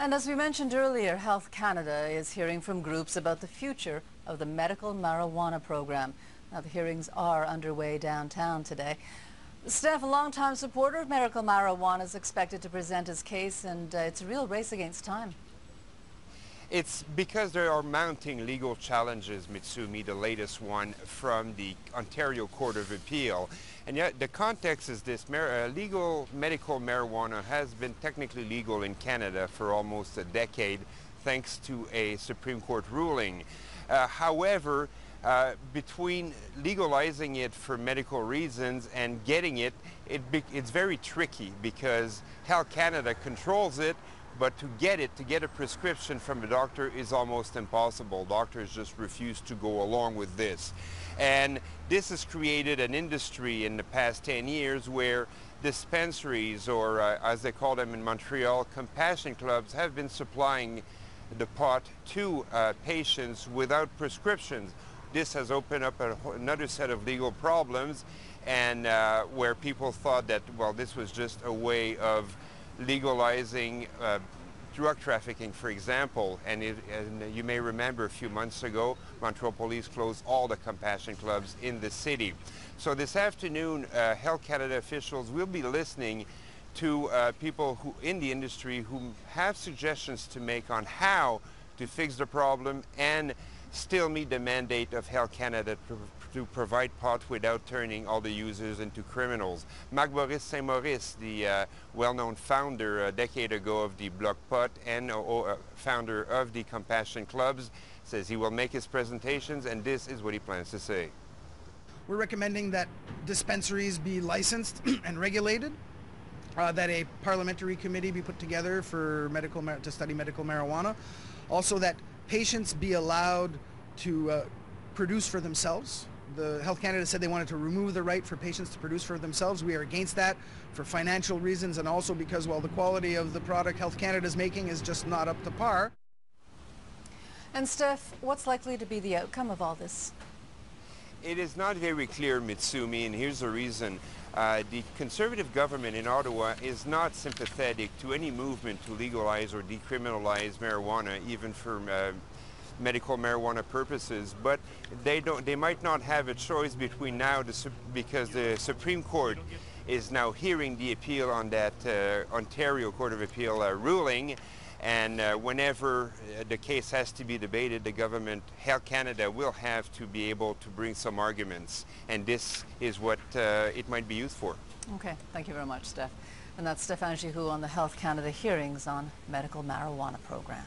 And as we mentioned earlier, Health Canada is hearing from groups about the future of the medical marijuana program. Now, the hearings are underway downtown today. Steph, a longtime supporter of medical marijuana, is expected to present his case, and it's a real race against time. It's because there are mounting legal challenges, Mitsumi, the latest one from the Ontario Court of Appeal. And yet the context is this: legal medical marijuana has been technically legal in Canada for almost a decade thanks to a Supreme Court ruling. However, between legalizing it for medical reasons and getting it, it's very tricky because Health Canada controls it. But to get a prescription from a doctor is almost impossible. Doctors just refuse to go along with this. And this has created an industry in the past 10 years where dispensaries, or as they call them in Montreal, compassion clubs, have been supplying the pot to patients without prescriptions. This has opened up another set of legal problems, and where people thought that, well, this was just a way of legalizing drug trafficking, for example. And you may remember a few months ago, Montreal police closed all the compassion clubs in the city. So this afternoon, Health Canada officials will be listening to people who in the industry who have suggestions to make on how to fix the problem and still meet the mandate of Health Canada to provide pot without turning all the users into criminals. Marc-Boris Saint-Maurice, the well-known founder a decade ago of the Bloc Pot and founder of the Compassion Clubs, says he will make his presentations, and this is what he plans to say. We're recommending that dispensaries be licensed and regulated, that a parliamentary committee be put together for to study medical marijuana, also that patients be allowed to produce for themselves. The Health Canada said they wanted to remove the right for patients to produce for themselves. We are against that for financial reasons, and also because, well, the quality of the product Health Canada is making is just not up to par. And Steph, what's likely to be the outcome of all this? It is not very clear, Mitsumi, and here's the reason. The Conservative government in Ottawa is not sympathetic to any movement to legalize or decriminalize marijuana, even for medical marijuana purposes, but they might not have a choice between now, because the Supreme Court is now hearing the appeal on that Ontario Court of Appeal ruling, and whenever the case has to be debated, the government, Health Canada, will have to be able to bring some arguments, and this is what it might be used for. Okay, thank you very much, Steph. And that's Stéphane Giroux on the Health Canada hearings on medical marijuana program.